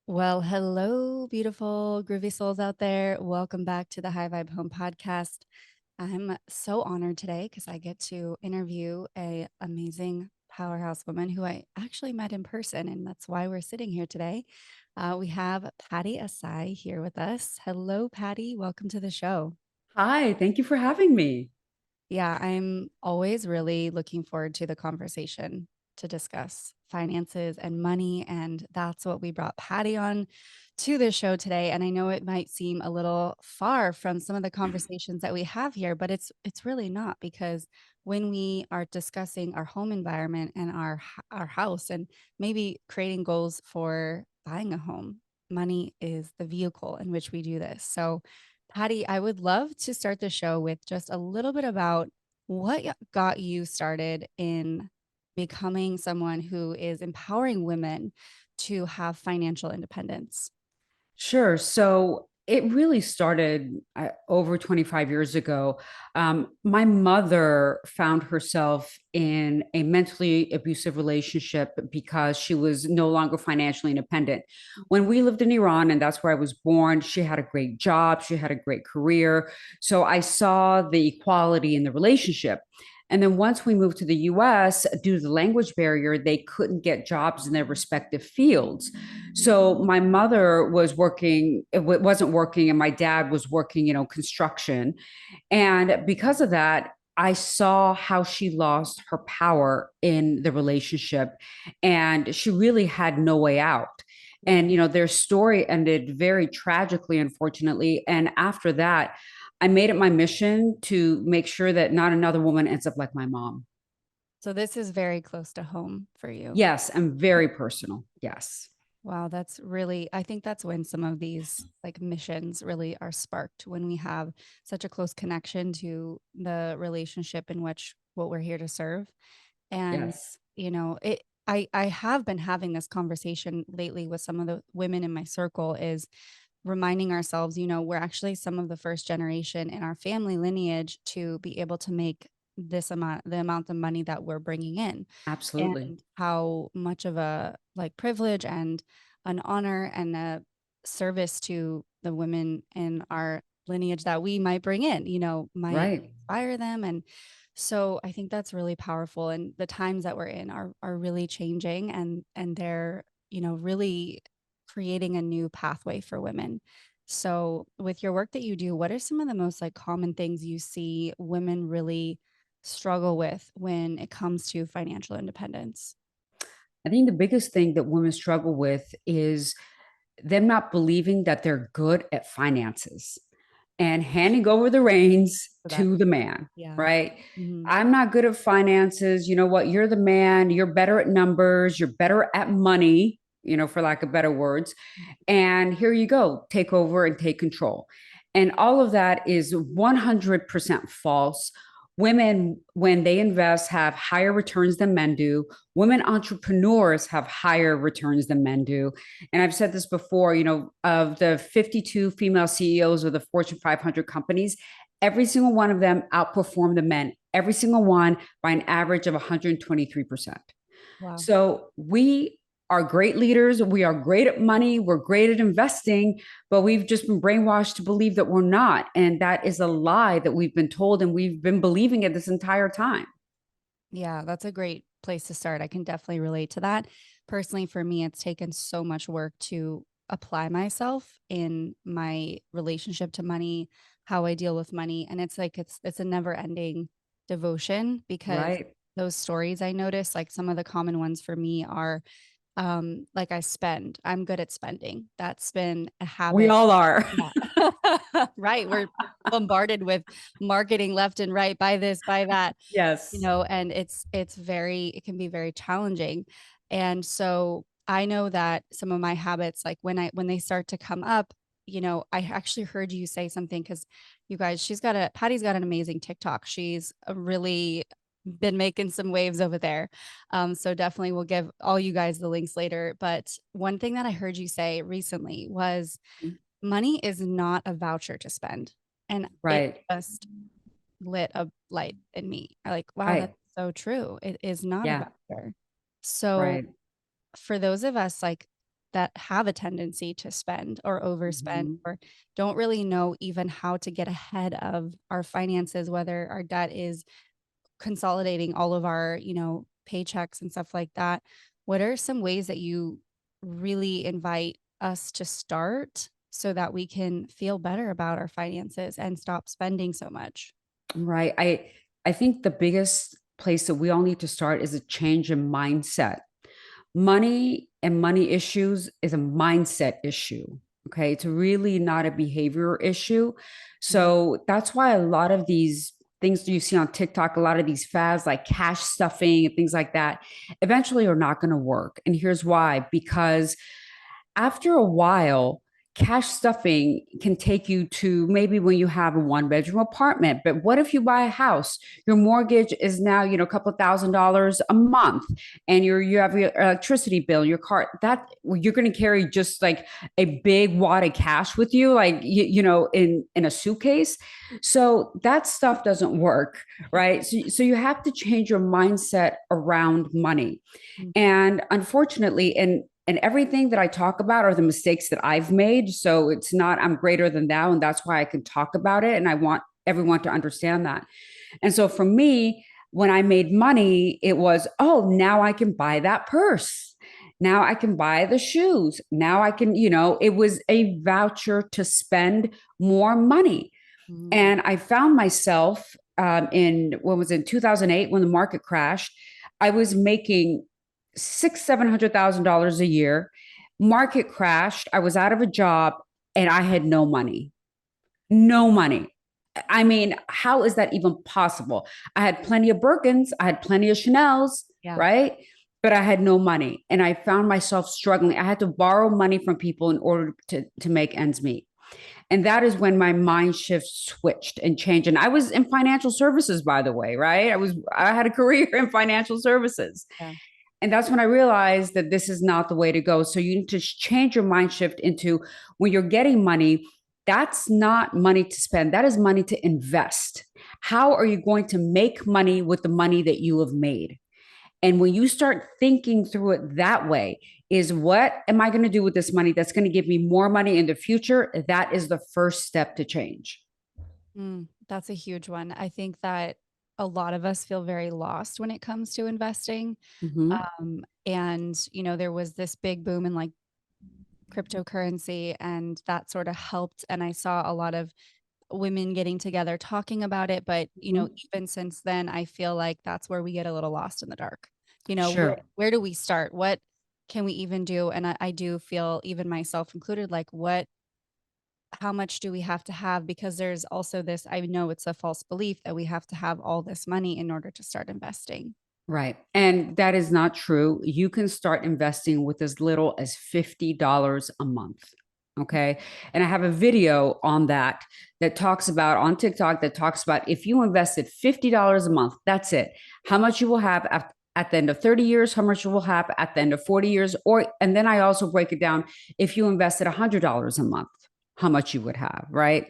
Well, hello, beautiful, groovy souls out there. Welcome back to the High Vibe Home Podcast. I'm so honored today because I get to interview a amazing powerhouse woman who I actually met in person, and that's why we're sitting here today. We have Pattie Ehsaei here with us. Hello, Pattie. Welcome to the show. Hi, thank you for having me. Yeah, I'm always really looking forward to the conversation to discuss finances and money. And that's what we brought Pattie on to the show today. And I know it might seem a little far from some of the conversations that we have here, but it's really not because when we are discussing our home environment and our house and maybe creating goals for buying a home, money is the vehicle in which we do this. So Pattie, I would love to start the show with just a little bit about what got you started in becoming someone who is empowering women to have financial independence. Sure. So it really started over 25 years ago. My mother found herself in a mentally abusive relationship because she was no longer financially independent. When we lived in Iran, and that's where I was born, she had a great job, she had a great career. So I saw the equality in the relationship. And then once we moved to the US, due to the language barrier, they couldn't get jobs in their respective fields. So my mother was working, it wasn't working, and my dad was working, construction. And because of that, I saw how she lost her power in the relationship and she really had no way out. And, their story ended very tragically, unfortunately. And after that, I made it my mission to make sure that not another woman ends up like my mom. So this is very close to home for you. Yes, and very personal. Yes. Wow, that's really, I think that's when some of these like missions really are sparked when we have such a close connection to the relationship in which what we're here to serve. And, Yes. I have been having this conversation lately with some of the women in my circle is reminding ourselves, we're actually some of the first generation in our family lineage to be able to make the amount of money that we're bringing in, Absolutely. and how much of a like privilege and an honor and a service to the women in our lineage that we might bring in, might Right. inspire them. And so I think that's really powerful. And the times that we're in are really changing, and they're, really creating a new pathway for women. So with your work that you do, what are some of the most like common things you see women really struggle with when it comes to financial independence? I think the biggest thing that women struggle with is them not believing that they're good at finances and handing over the reins So that, to the man, yeah. right? Mhm. I'm not good at finances. You know what? You're the man. You're better at numbers. You're better at money, for lack of better words. And here you go, take over and take control. And all of that is 100% false. Women, when they invest, have higher returns than men do. Women entrepreneurs have higher returns than men do. And I've said this before, of the 52 female CEOs of the Fortune 500 companies, every single one of them outperformed the men, every single one by an average of 123%. Wow. So we are great leaders. We are great at money. We're great at investing, but we've just been brainwashed to believe that we're not. And that is a lie that we've been told, and we've been believing it this entire time. Yeah, that's a great place to start. I can definitely relate to that. Personally, for me, it's taken so much work to apply myself in my relationship to money, how I deal with money. And it's like it's a never-ending devotion because Right. those stories I notice, like some of the common ones for me are like I spend. I'm good at spending. That's been a We habit. all are. Yeah. Right. We're bombarded with marketing left and right, buy this, buy that, Yes. and it can be very challenging. And so I know that some of my habits, like when they start to come up, I actually heard you say something because you guys, Patty's got an amazing TikTok. She's really been making some waves over there. So definitely we'll give all you guys the links later. But one thing that I heard you say recently was money is not a voucher to spend. And it Right. just lit a light in me. I like, wow, that's Right. so true. It is not a Yeah. voucher. So Right. for those of us like that have a tendency to spend or overspend Mhm. or don't really know even how to get ahead of our finances, whether our debt is consolidating all of our, paychecks and stuff like that. What are some ways that you really invite us to start so that we can feel better about our finances and stop spending so much? Right. I think the biggest place that we all need to start is a change in mindset. Money and money issues is a mindset issue. Okay. It's really not a behavior issue. Mhm. So that's why a lot of these things you see on TikTok, a lot of these fads like cash stuffing and things like that, eventually are not going to work. And here's why: because after a while, cash stuffing can take you to maybe when you have a one bedroom apartment. But what if you buy a house? Your mortgage is now, a couple of $1,000s a month, and you have your electricity bill, your car. That you're going to carry just like a big wad of cash with you, like in a suitcase. So that stuff doesn't work, right? So you have to change your mindset around money. Mhm. And unfortunately, and everything that I talk about are the mistakes that I've made. So it's not I'm greater than thou, and that's why I can talk about it. And I want everyone to understand that. And so for me, when I made money, it was, oh, now I can buy that purse. Now I can buy the shoes. Now I can, it was a voucher to spend more money. Mhm. And I found myself in what was in 2008 when the market crashed. I was making $700,000 a year. Market crashed. I was out of a job and I had no money. No money. I mean, how is that even possible? I had plenty of Birkins, I had plenty of Chanel's, Yeah. right? But I had no money. And I found myself struggling. I had to borrow money from people in order to make ends meet. And that is when my mind shift switched and changed. And I was in financial services, by the way, right? I had a career in financial services. Yeah. And that's when I realized that this is not the way to go. So you need to change your mind shift into when you're getting money, that's not money to spend. That is money to invest. How are you going to make money with the money that you have made? And when you start thinking through it that way, is what am I going to do with this money that's going to give me more money in the future? That is the first step to change. That's a huge one. I think that a lot of us feel very lost when it comes to investing. Mm-hmm. And, there was this big boom in like cryptocurrency, and that sort of helped. And I saw a lot of women getting together talking about it. But, Mm-hmm. even since then, I feel like that's where we get a little lost in the dark. Where, Sure. where do we start? What can we even do? And I do feel, even myself included, like how much do we have to have? Because there's also this, I know it's a false belief that we have to have all this money in order to start investing. Right. And that is not true. You can start investing with as little as $50 a month. Okay. And I have a video on that talks about on TikTok that talks about if you invested $50 a month, that's it. How much you will have at the end of 30 years, how much you will have at the end of 40 years. And then I also break it down if you invested $100 a month, how much you would have. Right.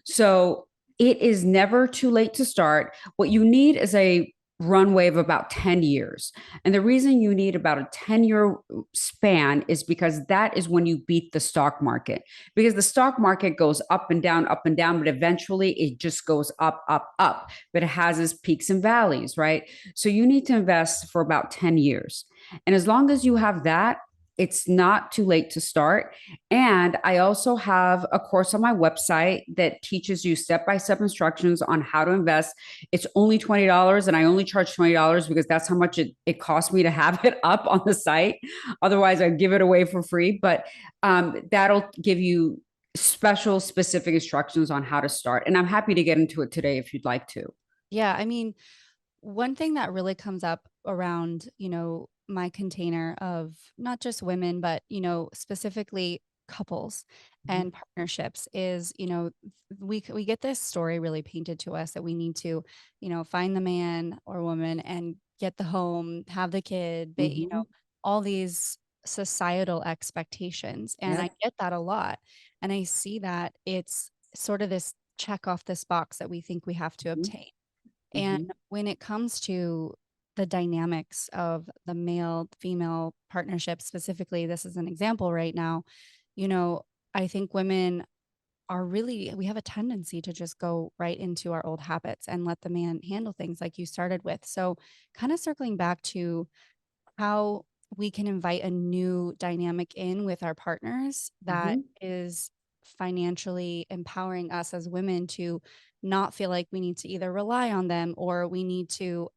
So it is never too late to start. What you need is a runway of about 10 years. And the reason you need about a 10-year span is because that is when you beat the stock market. Because the stock market goes up and down, but eventually it just goes up, up, up. But it has its peaks and valleys, right? So you need to invest for about 10 years. And as long as you have that, it's not too late to start. And I also have a course on my website that teaches you step by step instructions on how to invest. It's only $20, and I only charge $20 because that's how much it cost me to have it up on the site. Otherwise, I'd give it away for free. But that'll give you special, specific instructions on how to start. And I'm happy to get into it today if you'd like to. Yeah. I mean, one thing that really comes up around, my container of not just women, but, specifically couples Mhm. and partnerships is, we get this story really painted to us that we need to, find the man or woman and get the home, have the kid, Mhm. all these societal expectations. And I Yep. get that a lot. And I see that it's sort of this check off this box that we think we have to Mhm. obtain. And Mhm. when it comes to the dynamics of the male female partnership specifically, this is an example right now, you know, I think women are really, we have a tendency to just go right into our old habits and let the man handle things like you started with. So, kind of circling back to how we can invite a new dynamic in with our partners that Mhm. is financially empowering us as women to not feel like we need to either rely on them or we need to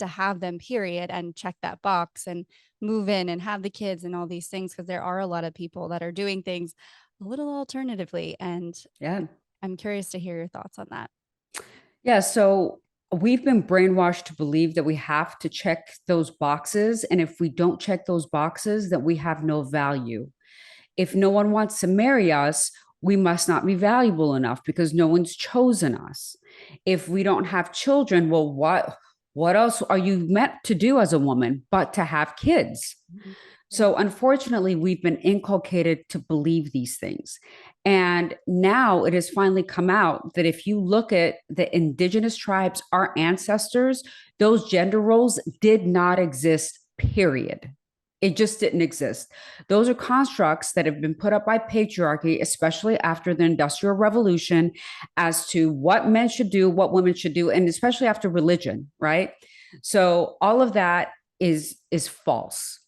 have them, period, and check that box and move in and have the kids and all these things, because there are a lot of people that are doing things a little alternatively, and Yeah. I'm curious to hear your thoughts on that. Yeah. So we've been brainwashed to believe that we have to check those boxes. And if we don't check those boxes, that we have no value. If no one wants to marry us, we must not be valuable enough because no one's chosen us. If we don't have children, well, what else are you meant to do as a woman but to have kids? Yeah. So, unfortunately, we've been inculcated to believe these things. And now it has finally come out that if you look at the indigenous tribes, our ancestors, those gender roles did not exist, period. It just didn't exist. Those are constructs that have been put up by patriarchy, especially after the Industrial Revolution, as to what men should do, what women should do, and especially after religion, right? So all of that is false.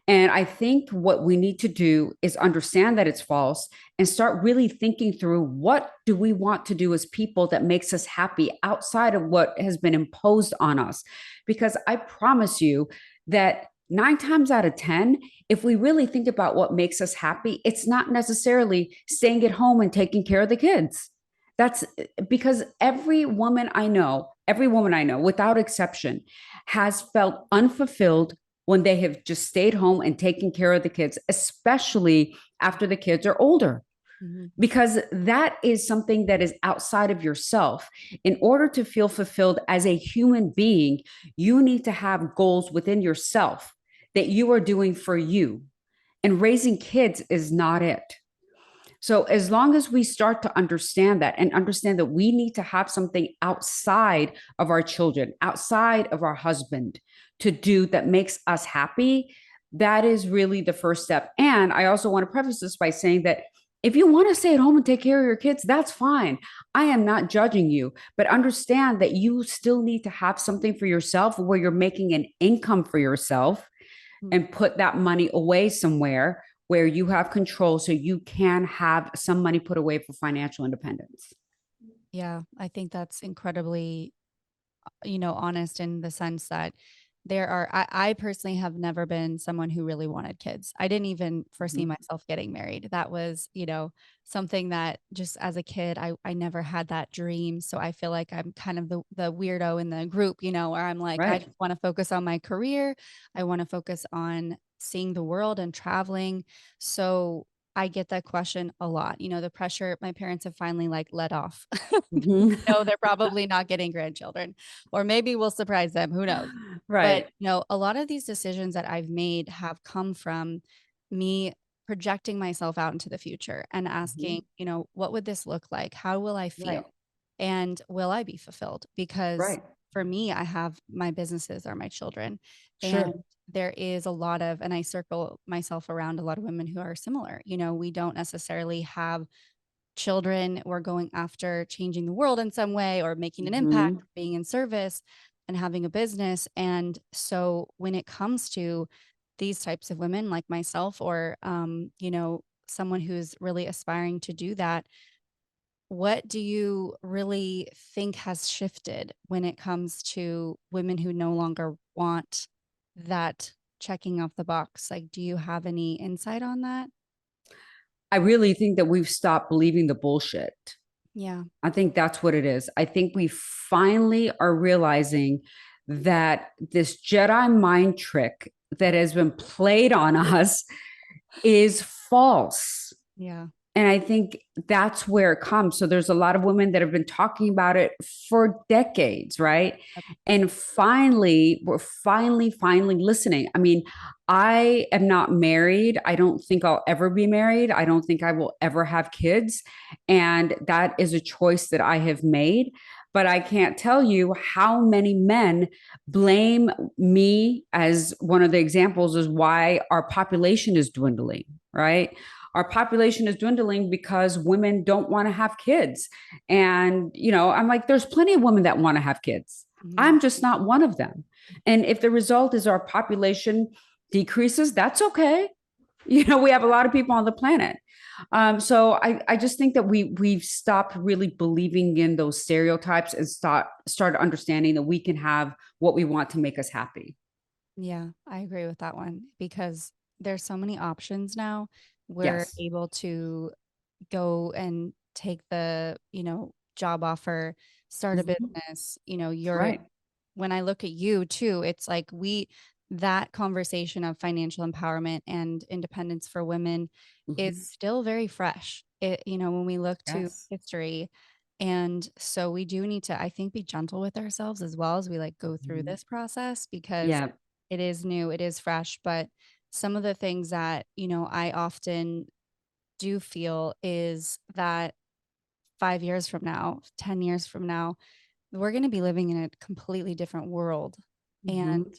And I think what we need to do is understand that it's false and start really thinking through what do we want to do as people that makes us happy outside of what has been imposed on us. Because I promise you that 9 times out of 10, if we really think about what makes us happy, it's not necessarily staying at home and taking care of the kids. That's because every woman I know, without exception, has felt unfulfilled when they have just stayed home and taken care of the kids, especially after the kids are older, Mhm. because that is something that is outside of yourself. In order to feel fulfilled as a human being, you need to have goals within yourself that you are doing for you. And raising kids is not it. So, as long as we start to understand that and understand that we need to have something outside of our children, outside of our husband to do that makes us happy, that is really the first step. And I also want to preface this by saying that if you want to stay at home and take care of your kids, that's fine. I am not judging you, but understand that you still need to have something for yourself where you're making an income for yourself Mm. and put that money away somewhere where you have control so you can have some money put away for financial independence. Yeah, I think that's incredibly, honest in the sense that I personally have never been someone who really wanted kids. I didn't even foresee Mhm. myself getting married. That was, something that just as a kid, I never had that dream. So I feel like I'm kind of the weirdo in the group, where I'm like, I Right. just want to focus on my career. I want to focus on seeing the world and traveling. So I get that question a lot. The pressure my parents have finally like let off. Mhm. No, they're probably not getting grandchildren, or maybe we'll surprise them, who knows? But, Right. a lot of these decisions that I've made have come from me projecting myself out into the future and Mhm. asking, what would this look like? How will I Right. feel? And will I be fulfilled? Because Right. for me, I have my businesses are my children. And Sure. there is a lot of, and I circle myself around a lot of women who are similar. We don't necessarily have children. We're going after changing the world in some way or making an impact, Mhm. being in service and having a business. And so when it comes to these types of women like myself or someone who's really aspiring to do that, what do you really think has shifted when it comes to women who no longer want that checking off the box? Like, do you have any insight on that? I really think that we've stopped believing the bullshit. Yeah. I think that's what it is. I think we finally are realizing that this Jedi mind trick that has been played on us is false. Yeah. And I think that's where it comes. So there's a lot of women that have been talking about it for decades, right? And finally, we're finally listening. I mean, I am not married. I don't think I'll ever be married. I don't think I will ever have kids. And that is a choice that I have made. But I can't tell you how many men blame me as one of the examples is why our population is dwindling, right? Our population is dwindling because women don't want to have kids. And, I'm like, there's plenty of women that want to have kids. Mhm. I'm just not one of them. And if the result is our population decreases, that's okay. We have a lot of people on the planet. So I just think that we've stopped really believing in those stereotypes and start understanding that we can have what we want to make us happy. Yeah, I agree with that one because there's so many options now. We're Yes. able to go and take the, job offer, start a Mhm. business, you're Right. when I look at you too, it's like that conversation of financial empowerment and independence for women is Mhm. still very fresh. When we look to Yes. history. And so we do need to, I think, be gentle with ourselves as well as we like go through Mhm. this process because Yeah. it is new, it is fresh. But some of the things that, I often do feel is that 5 years from now, 10 years from now, we're going to be living in a completely different world. And Mhm.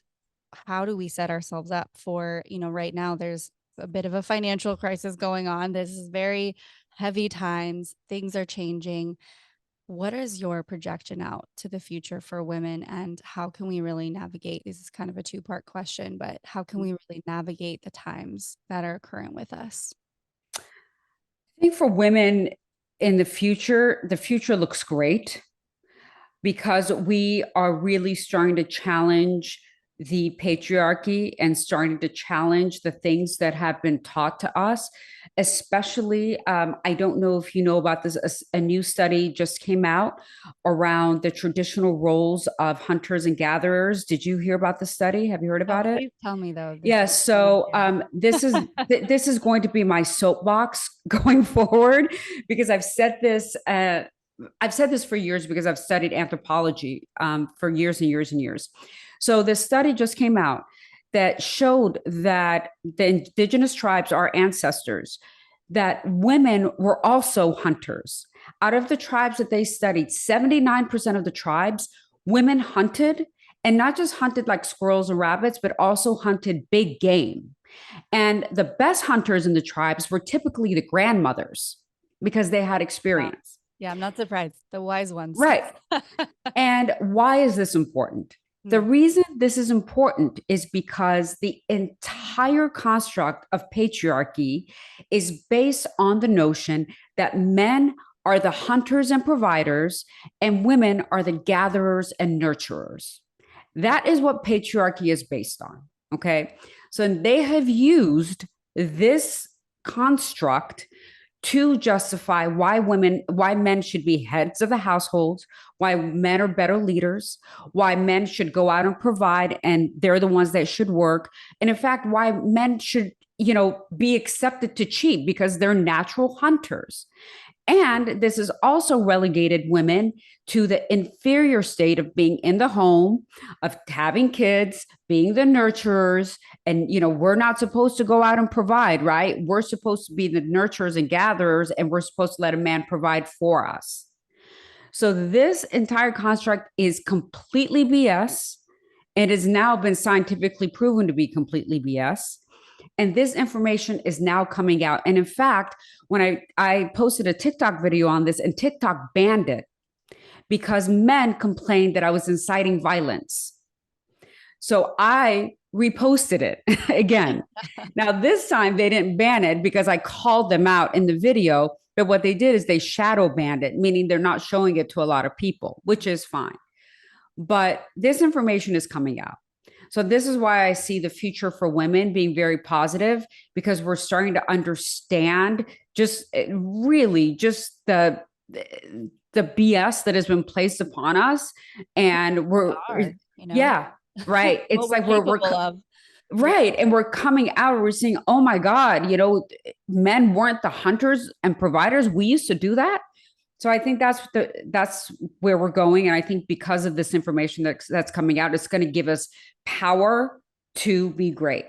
how do we set ourselves up for, right now there's a bit of a financial crisis going on. This is very heavy times. Things are changing. What is your projection out to the future for women and how can we really navigate? This is kind of a two-part question, but how can we really navigate the times that are current with us? I think for women in the future looks great because we are really starting to challenge the patriarchy and starting to challenge the things that have been taught to us. Especially, I don't know if you know about this, a new study just came out around the traditional roles of hunters and gatherers. Did you hear about the study? Have you heard Oh, about it? please tell me though. This Yeah, is something I want so to this is going to be my soapbox going forward because I've said this for years because I've studied anthropology for years and years and years. So this study just came out that showed that the indigenous tribes, our ancestors, that women were also hunters. Out of the tribes that they studied, 79% of the tribes, women hunted and not just hunted like squirrels and rabbits, but also hunted big game. And the best hunters in the tribes were typically the grandmothers because they had yeah. experience. Yeah, I'm not surprised. The wise ones. Right. And why is this important? The Hmm. reason this is important is because the entire construct of patriarchy is based on the notion that men are the hunters and providers, and women are the gatherers and nurturers. That is what patriarchy is based on. Okay. So they have used this construct to justify why men should be heads of the households, why men are better leaders, why men should go out and provide and they're the ones that should work. And in fact, why men should, be accepted to cheat because they're natural hunters. And this has also relegated women to the inferior state of being in the home, of having kids, being the nurturers. And, we're not supposed to go out and provide, right? We're supposed to be the nurturers and gatherers, and we're supposed to let a man provide for us. So this entire construct is completely BS. It has now been scientifically proven to be completely BS. And this information is now coming out. And in fact, when I posted a TikTok video on this and TikTok banned it because men complained that I was inciting violence. So I reposted it again. Now, this time they didn't ban it because I called them out in the video. But what they did is they shadow banned it, meaning they're not showing it to a lot of people, which is fine. But this information is coming out. So this is why I see the future for women being very positive because we're starting to understand just really just the BS that has been placed upon us, and we're Are, yeah, right. what It's we're like we're capable of. Yeah. right, and we're coming out. We're seeing, oh my God, men weren't the hunters and providers. We used to do that. So I think that's where we're going, and I think because of this information that's coming out, it's going to give us power to be great.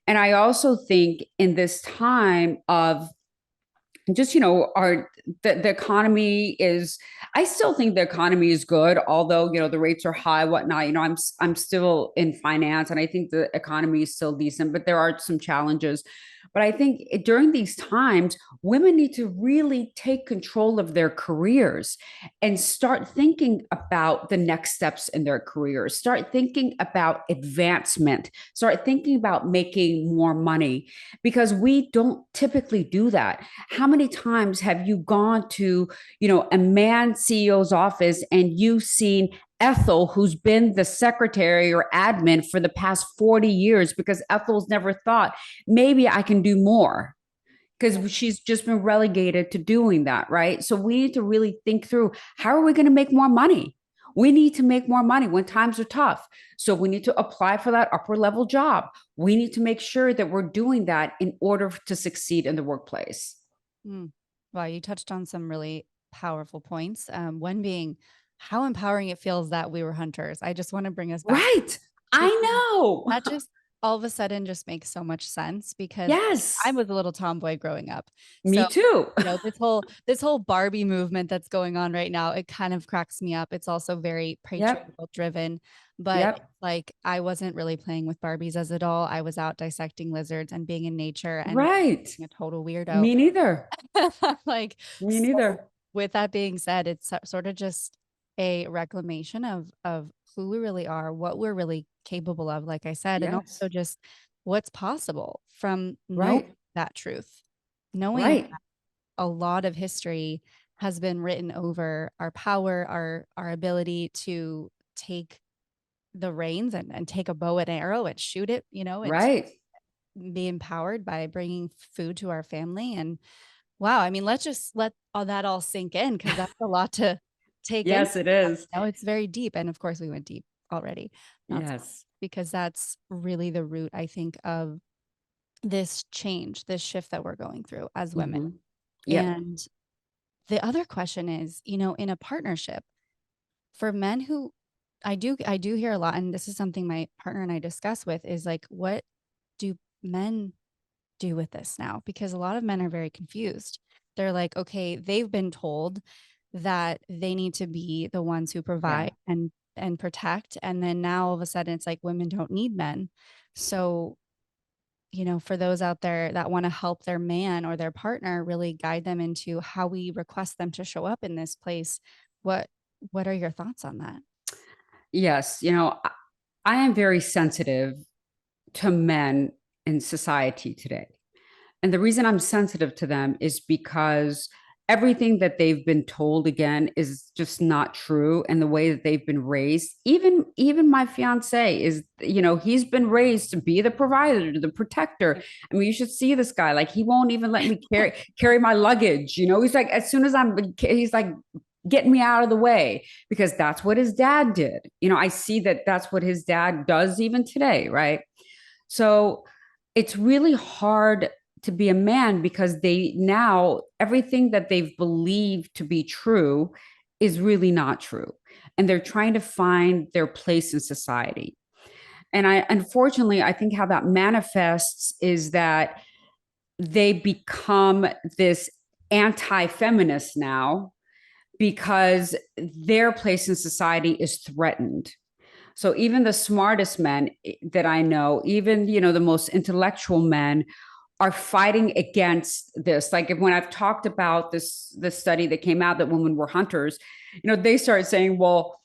And I also think in this time of just our the economy is, I still think the economy is good, although the rates are high, whatnot. I'm still in finance, and I think the economy is still decent, but there are some challenges. But I think during these times, women need to really take control of their careers and start thinking about the next steps in their careers, start thinking about advancement, start thinking about making more money, because we don't typically do that. How many times have you gone to, a man CEO's office and you've seen Ethel, who's been the secretary or admin for the past 40 years, because Ethel's never thought, maybe I can do more, because she's just been relegated to doing that, right? So we need to really think through, how are we going to make more money? We need to make more money when times are tough. So we need to apply for that upper level job. We need to make sure that we're doing that in order to succeed in the workplace. Mm. Wow, you touched on some really powerful points. One being how empowering it feels that we were hunters. I just want to bring us back Right. I because know. that just all of a sudden just makes so much sense because I Yes. was a little tomboy growing up. Me So, too. this whole Barbie movement that's going on right now, it kind of cracks me up. It's also very Yep. patriarchal driven, but Yep. like I wasn't really playing with Barbies as a doll. I was out dissecting lizards and being in nature and Right. being a total weirdo. Me neither. Like, Me so neither. with that being said, it's sort of just a reclamation of who we really are, what we're really capable of, like I said, and also Yes. just what's possible from knowing Right. that truth, knowing Right. that a lot of history has been written over our power, our ability to take the reins and take a bow and arrow and shoot it, and Right. be empowered by bringing food to our family. And wow, I mean, let's just let all that all sink in because that's a lot to take in. Yes, it is. It's very deep. And of course, we went deep already. Not Yes. because that's really the root, I think, of this change, this shift that we're going through as women. Hmm. Yep. And the other question is, in a partnership, for men who I do hear a lot, and this is something my partner and I discuss with, is like, what do men do with this now? Because a lot of men are very confused. They're like, okay, they've been told that they need to be the ones who Yeah. provide and protect, and then now all of a sudden it's like women don't need men. So, for those out there that want to help their man or their partner really guide them into how we request them to show up in this place, what what are your thoughts on that? Yes. I am very sensitive to men in society today. And the reason I'm sensitive to them is because everything that they've been told, again, is just not true. And the way that they've been raised, even my fiance is, he's been raised to be the provider, the protector. I mean, you should see this guy. Like, he won't even let me carry my luggage. He's like, as soon as he's like, getting me out of the way, because that's what his dad did. I see that that's what his dad does even today, right? So it's really hard to be a man, because they now, everything that they've believed to be true is really not true. And they're trying to find their place in society. And unfortunately, I think how that manifests is that they become this anti-feminist now, because their place in society is threatened. So even the smartest men that I know, even the most intellectual men, are fighting against this. Like, when I've talked about this study that came out that women were hunters, they started saying, well,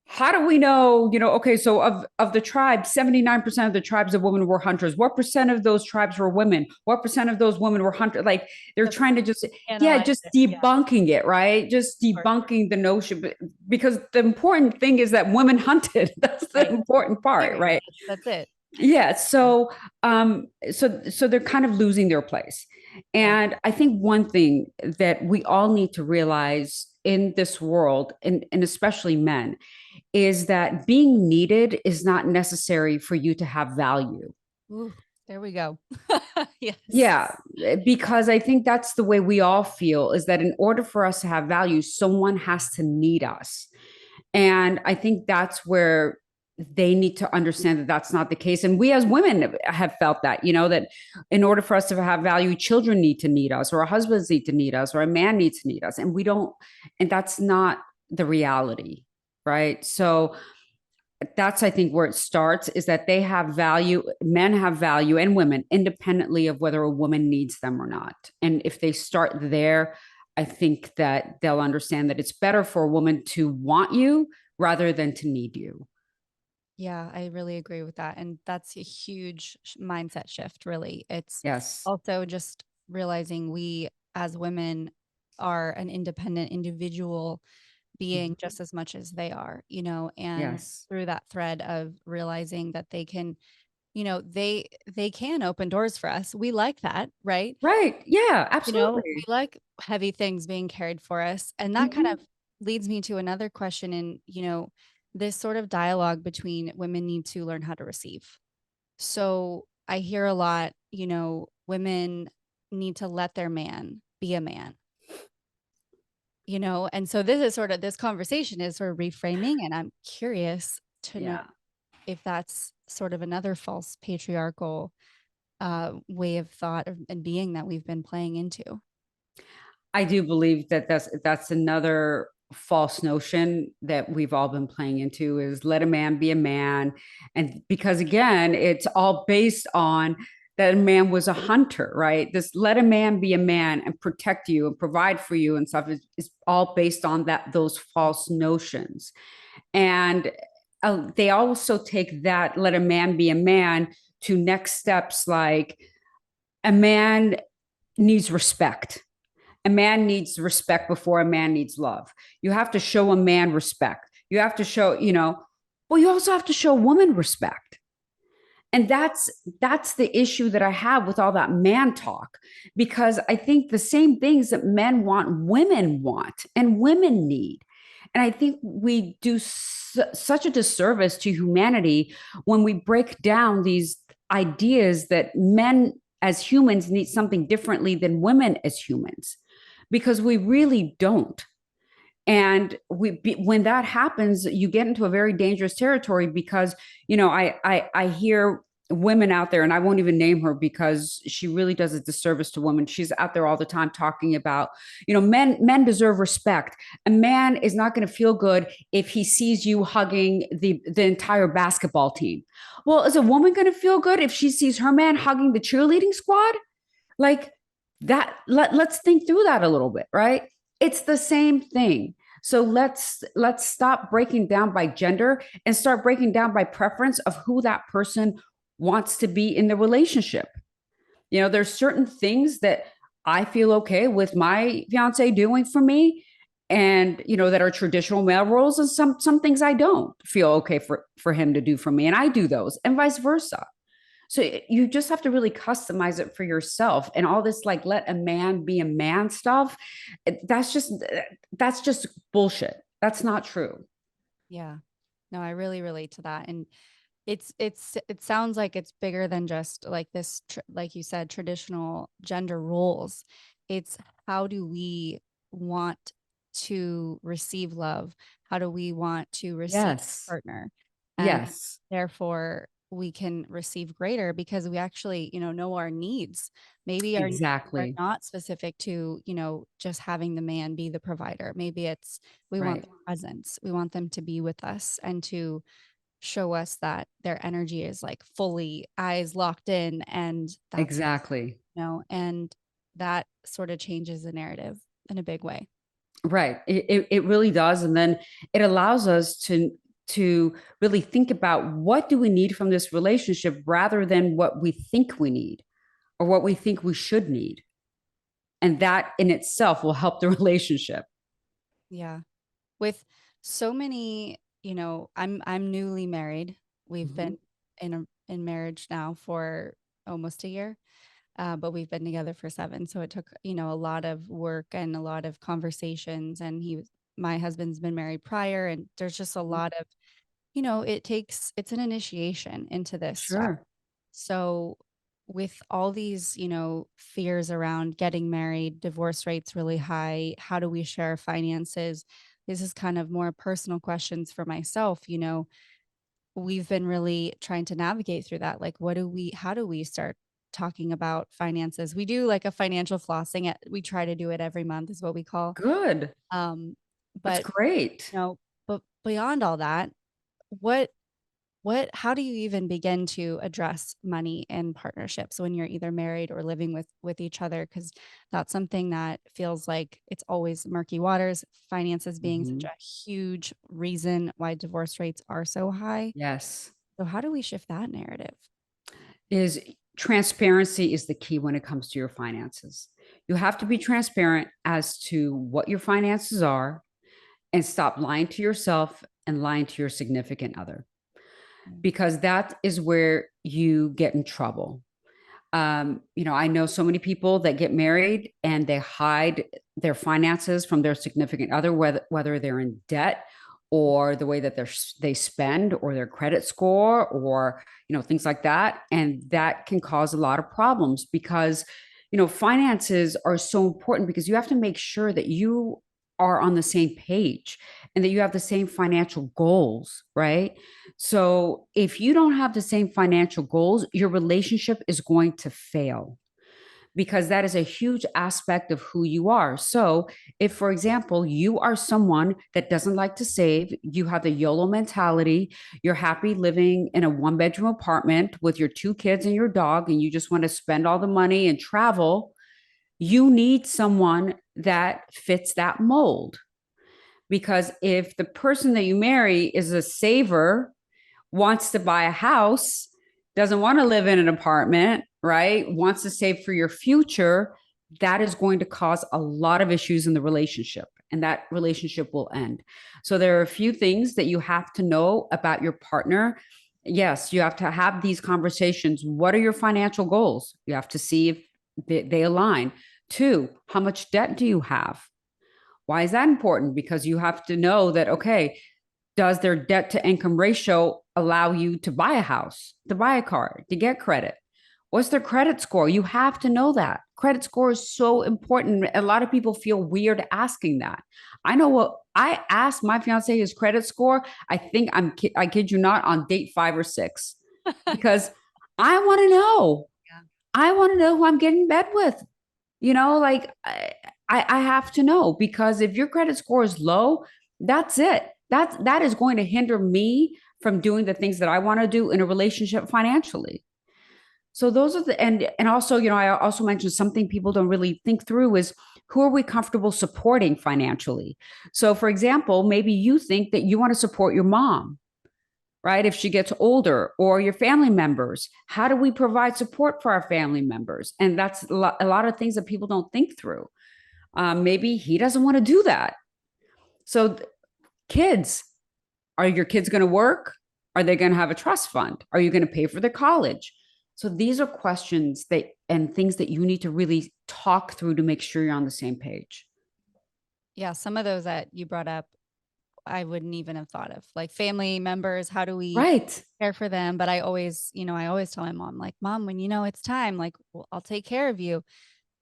how do we know, okay, so of the tribes, 79% of the tribes of women were hunters. What percent of those tribes were women? What percent of those women were hunters? Like, they're Let's trying to just, yeah, analyze just it. Yeah, debunking it, right? Just sure. debunking the notion. Because the important thing is that women hunted. That's the Right. important part, Period. right? That's it. Yeah. So they're kind of losing their place. Yeah. And I think one thing that we all need to realize in this world, and especially men, is that being needed is not necessary for you to have value. Ooh, there we go. Yes. Yeah, because I think that's the way we all feel, is that in order for us to have value, someone has to need us. And I think that's where they need to understand that that's not the case. And we as women have felt that, that in order for us to have value, children need us, or our husbands need to need us, or a man needs to need us. And we don't, and that's not the reality. Right. So that's, I think, where it starts, is that they have value, men have value, and women, independently of whether a woman needs them or not. And if they start there, I think that they'll understand that it's better for a woman to want you rather than to need you. Yeah, I really agree with that. And that's a huge mindset shift, really. It's Yes. also just realizing we as women are an independent individual being Mhm. just as much as they are, and Yes. through that thread of realizing that they can, they can open doors for us. We like that, right? Right. Yeah, We absolutely. like heavy things being carried for us. And that kind Mhm. of leads me to another question in, this sort of dialogue between women need to learn how to receive. So I hear a lot, women need to let their man be a man, and so this conversation is sort of reframing, and I'm curious to know Yeah. if that's sort of another false patriarchal way of thought and being that we've been playing into. I do believe that that's another false notion that we've all been playing into, is let a man be a man. And because again, it's all based on that a man was a hunter, right? This let a man be a man and protect you and provide for you and stuff is all based on those false notions. And they also take that let a man be a man to next steps, like a man needs respect. A man needs respect before a man needs love. You have to show a man respect. You have to show, well, you also have to show a woman respect. And that's the issue that I have with all that man talk, because I think the same things that men want and women need. And I think we do such a disservice to humanity when we break down these ideas that men as humans need something differently than women as humans, because we really don't. And when that happens, you get into a very dangerous territory, because I hear women out there, and I won't even name her because she really does a disservice to women. She's out there all the time talking about, men deserve respect. A man is not going to feel good if he sees you hugging the entire basketball team. Well, is a woman going to feel good if she sees her man hugging the cheerleading squad? Like that, let's think through that a little bit, right? It's the same thing. So let's stop breaking down by gender and start breaking down by preference of who that person wants to be in the relationship. There's certain things that I feel okay with my fiance doing for me, and that are traditional male roles, and some things I don't feel okay for him to do for me, and I do those, and vice versa. So you just have to really customize it for yourself. And all this, like, let a man be a man stuff, that's just bullshit. That's not true. Yeah. No, I really relate to that. And it sounds like it's bigger than just like this like you said, traditional gender roles. It's how do we want to receive love? How do we want to receive a Yes. partner? And Yes. therefore we can receive greater because we actually, know our needs. Maybe our needs are Exactly. not specific to, just having the man be the provider. Maybe it's we want Right. their presence. We want them to be with us and to show us that their energy is like fully eyes locked in, and that's, Exactly. and that sort of changes the narrative in a big way. Right. It really does. And then it allows us to really think about what do we need from this relationship rather than what we think we need or what we think we should need. And that in itself will help the relationship. Yeah. With so many, I'm newly married. We've been Mhm. in marriage now for almost a year. But we've been together for 7. So it took, a lot of work and a lot of conversations. And my husband's been married prior. And there's just a lot of, it's an initiation into this stuff. Sure. So with all these, fears around getting married, divorce rates really high, how do we share finances? This is kind of more personal questions for myself, we've been really trying to navigate through that. Like, how do we start talking about finances? We do like a financial flossing. We try to do it every month, is what we call. Good. Um, That's but great. you know, but beyond all that, what how do you even begin to address money in partnerships when you're either married or living with each other? Because that's something that feels like it's always murky waters, finances being such Mhm. a huge reason why divorce rates are so high. Yes. So how do we shift that narrative? Is transparency is the key when it comes to your finances. You have to be transparent as to what your finances are and stop lying to yourself and lying to your significant other, because that is where you get in trouble. I know so many people that get married and they hide their finances from their significant other, whether they're in debt or the way that they spend or their credit score or things like that, and that can cause a lot of problems because finances are so important because you have to make sure that you are on the same page and that you have the same financial goals, right? So if you don't have the same financial goals, your relationship is going to fail because that is a huge aspect of who you are. So if, for example, you are someone that doesn't like to save, you have the YOLO mentality, you're happy living in a one-bedroom apartment with your two kids and your dog, and you just want to spend all the money and travel, you need someone that fits that mold. Because if the person that you marry is a saver, wants to buy a house, doesn't want to live in an apartment, right? Wants to save for your future, that is going to cause a lot of issues in the relationship, and that relationship will end. So there are a few things that you have to know about your partner. Yes, you have to have these conversations. What are your financial goals? You have to see if they align. Two, how much debt do you have? Why is that important? Because you have to know that, okay, does their debt to income ratio allow you to buy a house, to buy a car, to get credit? What's their credit score? You have to know that. Credit score is so important. A lot of people feel weird asking that. I know what I asked my fiance his credit score. I think I kid you not, on date 5 or 6, because I want to know. Yeah. I want to know who I'm getting in bed with. Like I have to know, because if your credit score is low, that's it. That is going to hinder me from doing the things that I want to do in a relationship financially. So those are and also, I also mentioned something people don't really think through is, who are we comfortable supporting financially? So for example, maybe you think that you want to support your mom, right? If she gets older, or your family members, how do we provide support for our family members? And that's a lot of things that people don't think through. Maybe he doesn't want to do that. So, kids, are your kids going to work? Are they going to have a trust fund? Are you going to pay for their college? So these are questions that and things that you need to really talk through to make sure you're on the same page. Yeah, some of those that you brought up, I wouldn't even have thought of. Like family members, how do we Right. care for them? But I always tell my mom, like, Mom, when it's time, like, well, I'll take care of you.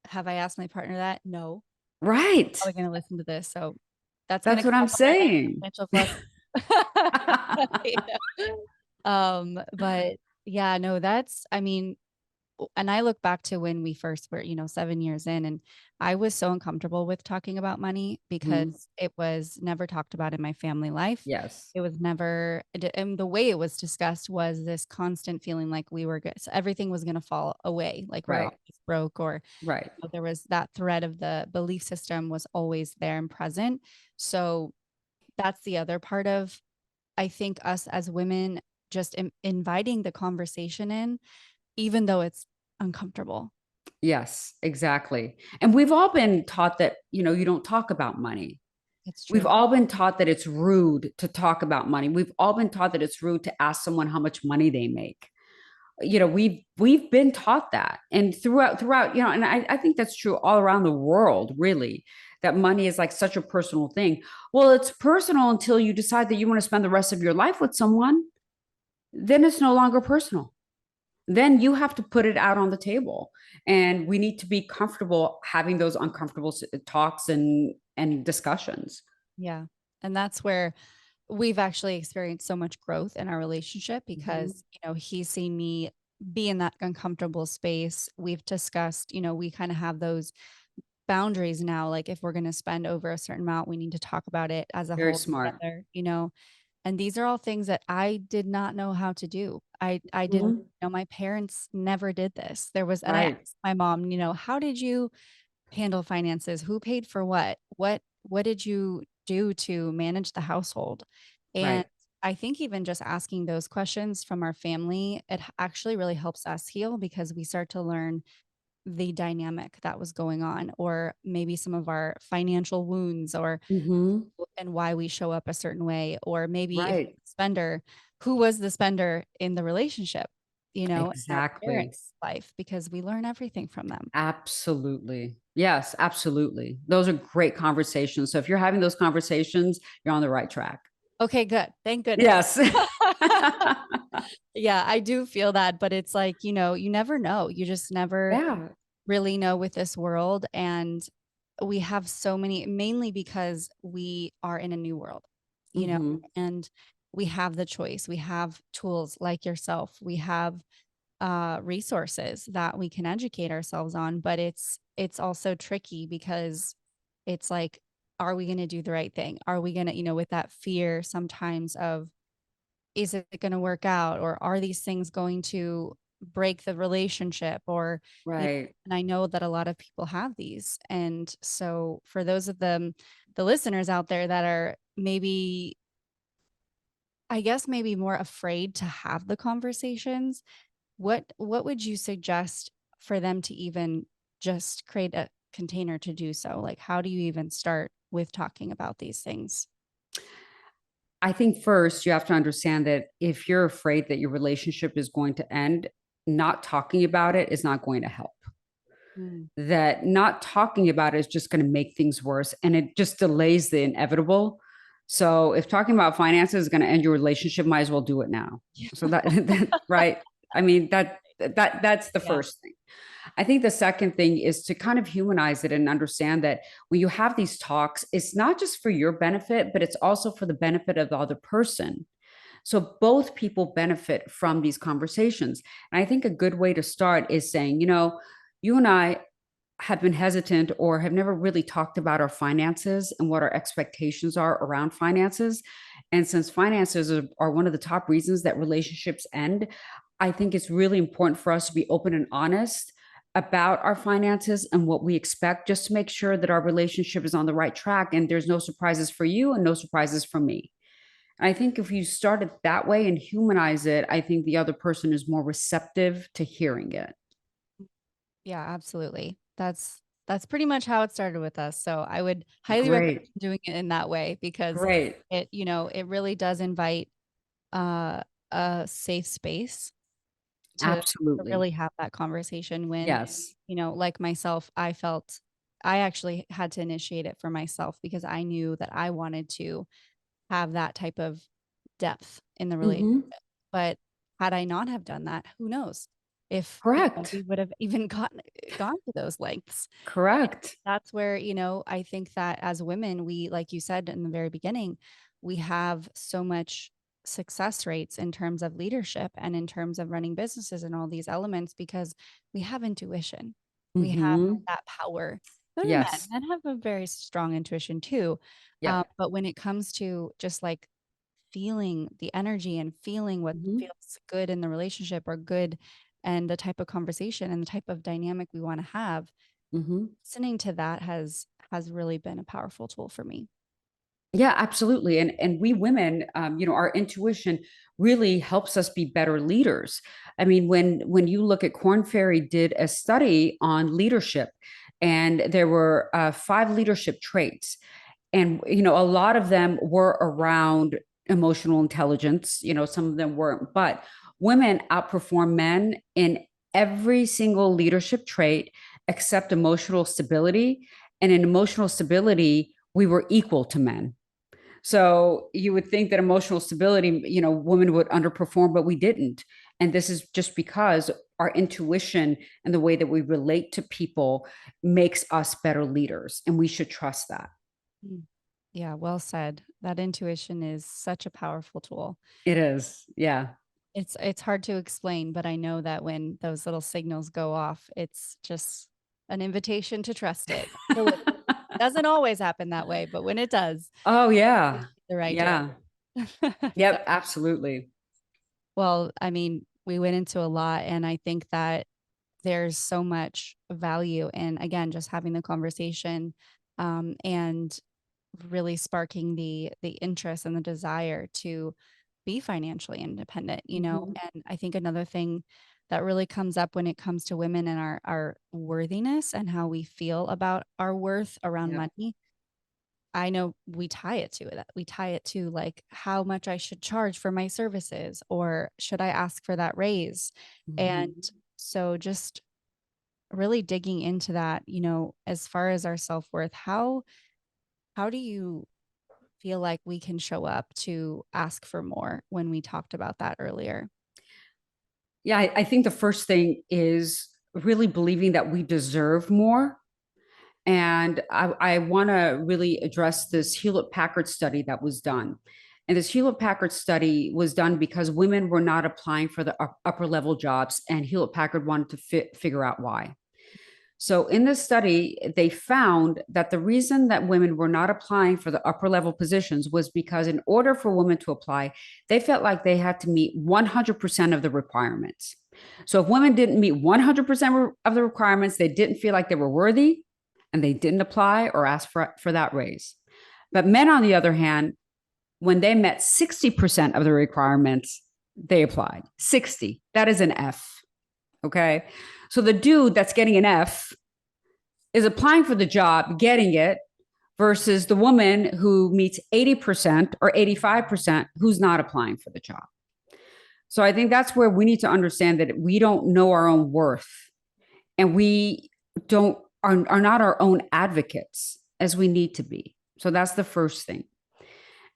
Have I asked my partner that? No. Right. Probably going to listen to this. So that's going to That's what come I'm up on our next saying. financial plus. Yeah. But yeah, no, I mean, and I look back to when we first were, 7 years in, and I was so uncomfortable with talking about money because Mhm. it was never talked about in my family life. Yes. It was never, and the way it was discussed was this constant feeling like we were good. So everything was going to fall away. Like we're Right. always broke, or Right. there was that thread of the belief system was always there and present. So that's the other part of, I think, us as women just inviting the conversation in, even though it's uncomfortable. Yes, exactly. And we've all been taught that, you don't talk about money. It's We've true. all been taught that it's rude to talk about money. We've all been taught that it's rude to ask someone how much money they make. We've been taught that. And throughout, and I think that's true all around the world, really, that money is like such a personal thing. Well, it's personal until you decide that you want to spend the rest of your life with someone, then it's no longer personal. Then you have to put it out on the table. And we need to be comfortable having those uncomfortable talks and discussions. Yeah. And that's where we've actually experienced so much growth in our relationship Mhm. because, he's seen me be in that uncomfortable space. We've discussed, we kind of have those boundaries now. Like if we're going to spend over a certain amount, we need to talk about it as a Very whole smart. together. And these are all things that I did not know how to do. I didn't, Mhm. my parents never did this. And I Right. asked my mom, how did you handle finances? Who paid for what? What did you do to manage the household? And Right. I think even just asking those questions from our family, actually really helps us heal because we start to learn the dynamic that was going on, or maybe some of our financial wounds, or Mhm. and why we show up a certain way, or maybe if Right. spender, who was the spender in the relationship, in our Exactly. parents' life, because we learn everything from them. Absolutely. Yes, absolutely. Those are great conversations. So if you're having those conversations, you're on the right track. Okay, good. Thank goodness. Yes. Yeah, I do feel that, but it's like, you never know. You just never Yeah. really know with this world. And we have so many, mainly because we are in a new world, you know, Mhm. and we have the choice. We have tools like yourself. We have resources that we can educate ourselves on, but it's also tricky because it's like, are we going to do the right thing? Are we going to, with that fear sometimes of, is it going to work out, or are these things going to break the relationship, or Right. and I know that a lot of people have these. And so for those of them, the listeners out there that are maybe, I guess, maybe more afraid to have the conversations, what would you suggest for them to even just create a container to do so? Like, how do you even start with talking about these things? I think first you have to understand that if you're afraid that your relationship is going to end, not talking about it is not going to help. Mm. That not talking about it is just going to make things worse and it just delays the inevitable. So if talking about finances is going to end your relationship, might as well do it now. So that right. I mean that's the Yeah. first thing. I think the second thing is to kind of humanize it and understand that when you have these talks, it's not just for your benefit, but it's also for the benefit of the other person. So both people benefit from these conversations. And I think a good way to start is saying, you and I have been hesitant or have never really talked about our finances and what our expectations are around finances. And since finances are one of the top reasons that relationships end, I think it's really important for us to be open and honest about our finances and what we expect, just to make sure that our relationship is on the right track and there's no surprises for you and no surprises for me. And I think if you start it that way and humanize it, I think the other person is more receptive to hearing it. Yeah, absolutely. That's pretty much how it started with us. So I would highly recommend Great. doing it in that way because Great. it really does invite uh a safe space to Absolutely. really have that conversation when, Yes. like myself, I actually had to initiate it for myself because I knew that I wanted to have that type of depth in the relationship. Mhm. But had I not have done that, who knows if, we Correct. would have even gone to those lengths. Correct. That's where, I think that as women, we, like you said in the very beginning, we have so much success rates in terms of leadership and in terms of running businesses and all these elements because we have intuition. We have Mhm. that power. So do Yes. men have a very strong intuition too. Yep. But when it comes to just like feeling the energy and feeling what Mhm. feels good in the relationship or good, and the type of conversation and the type of dynamic we want to have, Mhm. listening to that has really been a powerful tool for me. Yeah, absolutely. And we women, our intuition really helps us be better leaders. I mean, when you look at Corn Ferry did a study on leadership, and there were 5 leadership traits, and a lot of them were around emotional intelligence. Some of them weren't, but women outperform men in every single leadership trait except emotional stability. And in emotional stability, we were equal to men. So you would think that emotional stability, women would underperform, but we didn't. And this is just because our intuition and the way that we relate to people makes us better leaders. And we should trust that. Mm. Yeah, well said. That intuition is such a powerful tool. It is. Yeah. It's hard to explain, but I know that when those little signals go off, it's just an invitation to trust it. So it doesn't always happen that way, but when it does, Oh, it's yeah. the right Yeah. direction. So, Yep. Absolutely. well, I mean, we went into a lot, and I think that there's so much value in, again, just having the conversation, and really sparking the interest and the desire to be financially independent, Mhm. and I think another thing that really comes up when it comes to women and our worthiness and how we feel about our worth around Yep. money. I know we tie it to that. We tie it to like how much I should charge for my services, or should I ask for that raise? And Mhm. so just really digging into that, as far as our self-worth, how do you feel like we can show up to ask for more when we talked about that earlier? Yeah. I think the first thing is really believing that we deserve more. And I want to really address this Hewlett Packard study that was done. And this Hewlett Packard study was done because women were not applying for the upper level jobs, and Hewlett Packard wanted to figure out why. So, in this study, they found that the reason that women were not applying for the upper level positions was because, in order for women to apply, they felt like they had to meet 100% of the requirements. So, if women didn't meet 100% of the requirements, they didn't feel like they were worthy, and they didn't apply or ask for that raise. But men, on the other hand, when they met 60% of the requirements, they applied. 60, that is an F. Okay. So the dude that's getting an F is applying for the job, getting it, versus the woman who meets 80% or 85% who's not applying for the job. So I think that's where we need to understand that we don't know our own worth, and we don't are not our own advocates as we need to be. So that's the first thing.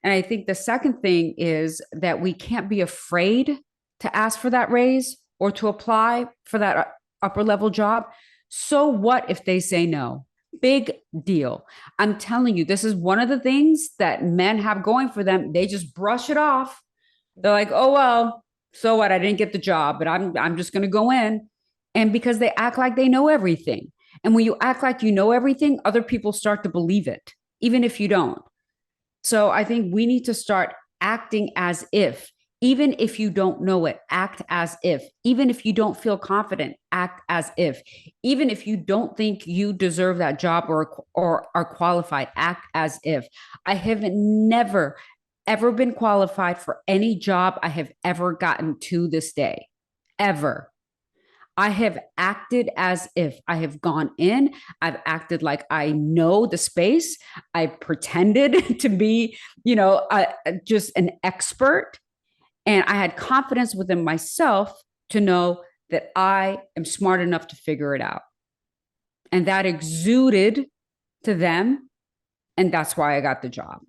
And I think the second thing is that we can't be afraid to ask for that raise or to apply for that upper level job. So what if they say no? Big deal. I'm telling you, this is one of the things that men have going for them. They just brush it off. They're like, "Oh well, so what? I didn't get the job, but I'm just going to go in." And because they act like they know everything. And when you act like you know everything, other people start to believe it, even if you don't. So I think we need to start acting as if, even if you don't know it, act as if, even if you don't feel confident, act as if, even if you don't think you deserve that job or are qualified, act as if. I have never ever been qualified for any job I have ever gotten to this day, ever. I have acted as if I have gone in. I've acted like I know the space. I pretended to be, just an expert. And I had confidence within myself to know that I am smart enough to figure it out. And that exuded to them. And that's why I got the job.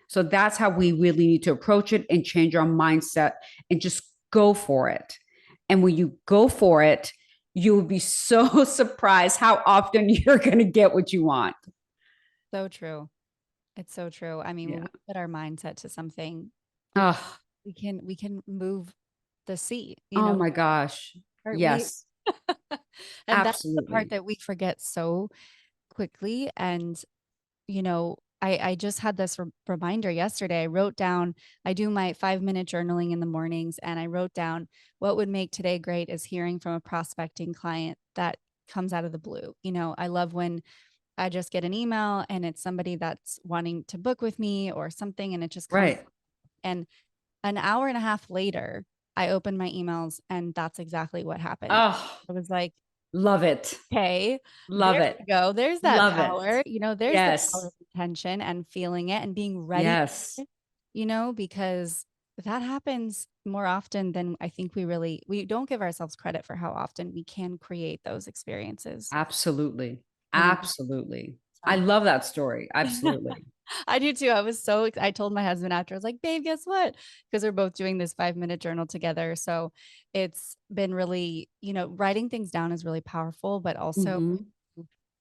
So that's how we really need to approach it and change our mindset and just go for it. And when you go for it, you will be so surprised how often you're going to get what you want. So true. It's so true. I mean, when Yeah. we put our mindset to something, we Oh, we can move the sea, oh my gosh. or we Yes, and that's the part absolutely. that we forget so quickly. And I just had this reminder yesterday. I wrote down, I do my 5-minute journaling in the mornings, and I wrote down what would make today great is hearing from a prospecting client that comes out of the blue. I love when I just get an email and it's somebody that's wanting to book with me or something, and it just comes. Right. And an hour and a half later, I opened my emails and that's exactly what happened. Oh, I was like, love it. okay, Love there it. we go. There's that Love it. power. There's the power Yes. of intention and feeling it and being ready, Yes. because that happens more often than I think we don't give ourselves credit for how often we can create those experiences. Absolutely. And Absolutely. I so love that story. Absolutely. I do too. I told my husband after, I was like, babe, guess what? Because we're both doing this 5-minute journal together. So it's been really, writing things down is really powerful, but also Mhm.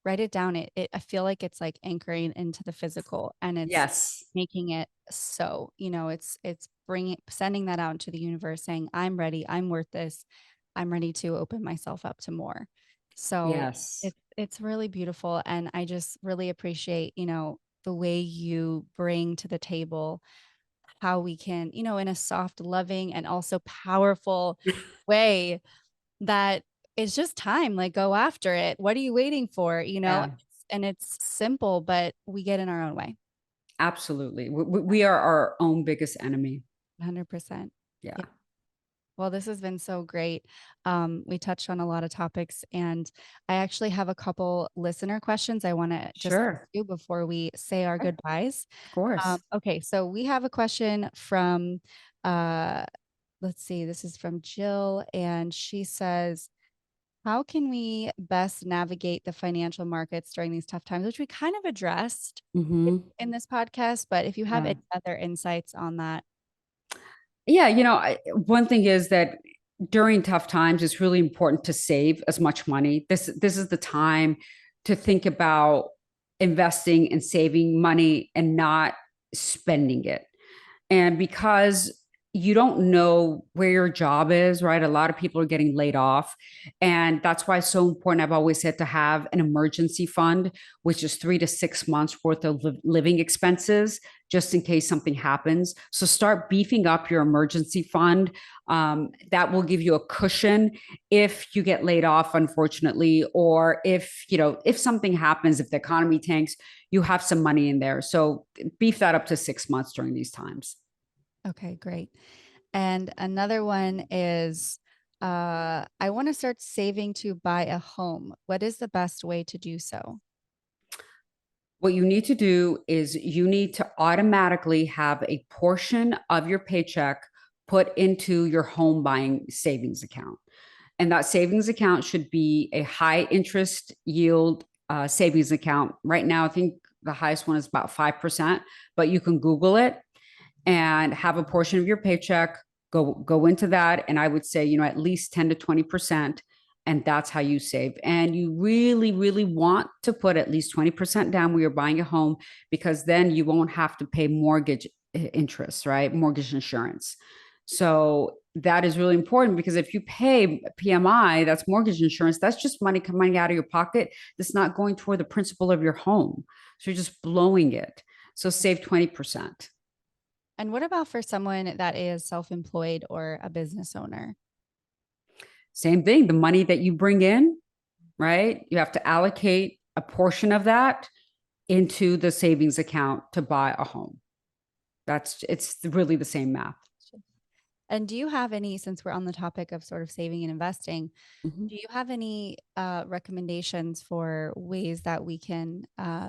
write it down. I feel like it's like anchoring into the physical, and it's Yes. making it so, it's bringing sending that out into the universe saying, I'm ready, I'm worth this. I'm ready to open myself up to more. So Yes. it's really beautiful, and I just really appreciate, the way you bring to the table how we can, in a soft, loving, and also powerful way that it's just time, like, go after it. What are you waiting for? Yeah. And it's simple, but we get in our own way. Absolutely. We are our own biggest enemy. 100%. Yeah. Yeah. Well, this has been so great. We touched on a lot of topics, and I actually have a couple listener questions I want to just Sure. do before we say our Of goodbyes. course. Okay, so we have a question from, uh, let's see, this is from Jill, and she says, how can we best navigate the financial markets during these tough times, which we kind of addressed Hmm. in this podcast, but if you have Yeah. any other insights on that. Yeah. One thing is that during tough times, it's really important to save as much money. This is the time to think about investing and saving money and not spending it. And because you don't know where your job is, right? A lot of people are getting laid off. And that's why it's so important. I've always said to have an emergency fund, which is 3 to 6 months worth of living expenses, just in case something happens. So start beefing up your emergency fund. That will give you a cushion if you get laid off, unfortunately, or if something happens, if the economy tanks, you have some money in there. So beef that up to 6 months during these times. Okay, great. And another one is, I want to start saving to buy a home. What is the best way to do so? What you need to do is you need to automatically have a portion of your paycheck put into your home buying savings account. And that savings account should be a high interest yield savings account. Right now, I think the highest one is about 5%, but you can Google it and have a portion of your paycheck go into that. And I would say, at least 10 to 20%. And that's how you save. And you really, really want to put at least 20% down when you're buying a home, because then you won't have to pay mortgage interest, right? Mortgage insurance. So that is really important, because if you pay PMI, that's mortgage insurance, that's just money coming out of your pocket. That's not going toward the principal of your home. So you're just blowing it. So save 20%. And what about for someone that is self-employed or a business owner? Same thing. The money that you bring in, right? You have to allocate a portion of that into the savings account to buy a home. It's really the same math. And do you have any, since we're on the topic of sort of saving and investing, Mhm. do you have any recommendations for ways that we can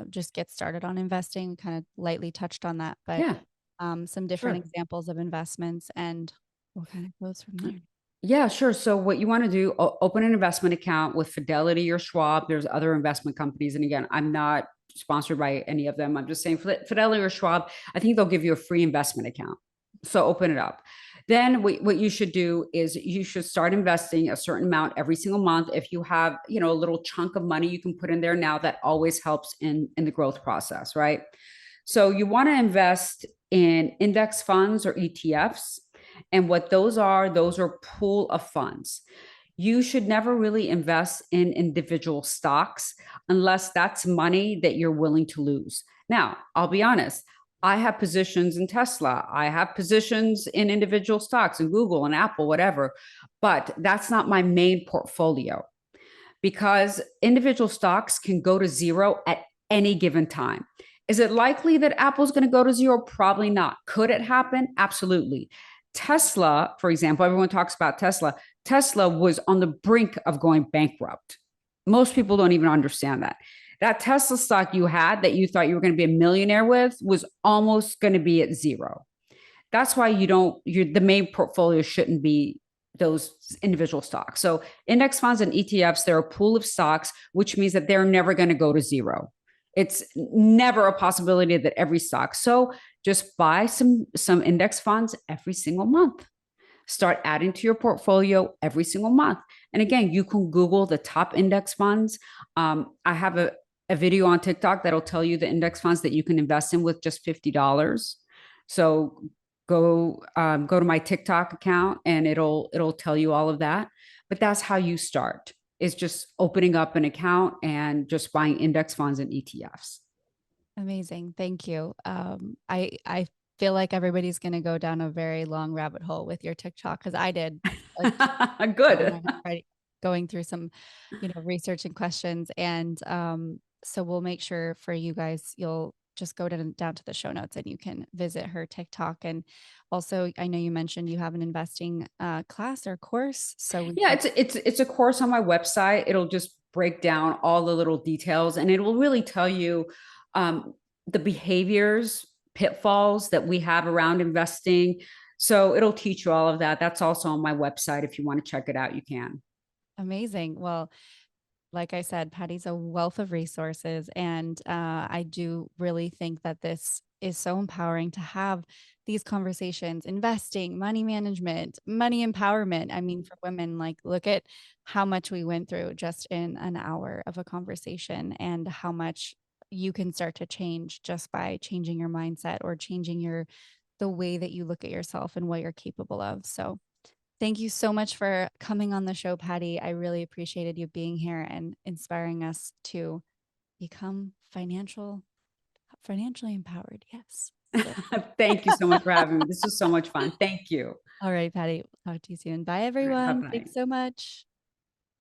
just get started on investing? We kind of lightly touched on that, but Yeah, some different sure. examples of investments, and what kind of goes from there. Yeah, sure. So what you want to do, open an investment account with Fidelity or Schwab. There's other investment companies. And again, I'm not sponsored by any of them. I'm just saying Fidelity or Schwab, I think they'll give you a free investment account. So open it up. Then what you should do is you should start investing a certain amount every single month. If you have, a little chunk of money you can put in there now, that always helps in the growth process, right? So you want to invest in index funds or ETFs. And what those are pool of funds. You should never really invest in individual stocks unless that's money that you're willing to lose. Now, I'll be honest, I have positions in Tesla, I have positions in individual stocks in Google and Apple, whatever, but that's not my main portfolio, because individual stocks can go to zero at any given time. Is it likely that Apple's going to go to zero? Probably not. Could it happen? Absolutely. Tesla, for example, everyone talks about Tesla. Tesla was on the brink of going bankrupt. Most people don't even understand that. That Tesla stock you had that you thought you were going to be a millionaire with was almost going to be at zero. That's why the main portfolio shouldn't be those individual stocks. So index funds and ETFs, they're a pool of stocks, which means that they're never going to go to zero. It's never a possibility that every stock. So just buy some index funds every single month. Start adding to your portfolio every single month. And again, you can Google the top index funds. I have a video on TikTok that'll tell you the index funds that you can invest in with just $50. So go to my TikTok account and it'll tell you all of that. But that's how you start. Is just opening up an account and just buying index funds and ETFs. Amazing. Thank you. I feel like everybody's going to go down a very long rabbit hole with your TikTok because I did like when I Good. was going through some, research and questions. And so we'll make sure for you guys, you'll just go down to the show notes and you can visit her TikTok. And also, I know you mentioned you have an investing class or course. So we Yeah, can, it's a course on my website. It'll just break down all the little details, and it will really tell you um, the behaviors, pitfalls that we have around investing. So it'll teach you all of that. That's also on my website. If you want to check it out, you can. amazing. Well, like I said, Patty's a wealth of resources. And I do really think that this is so empowering to have these conversations, investing, money management, money empowerment. I mean, for women, like, look at how much we went through just in an hour of a conversation and how much you can start to change just by changing your mindset or changing the way that you look at yourself and what you're capable of. So, thank you so much for coming on the show, Patty. I really appreciated you being here and inspiring us to become financially empowered. Yes. So, Thank you so much for having me. This was so much fun. Thank you. all right, Patty. Talk to you soon. Bye, All right, bye everyone. bye. Thanks so much.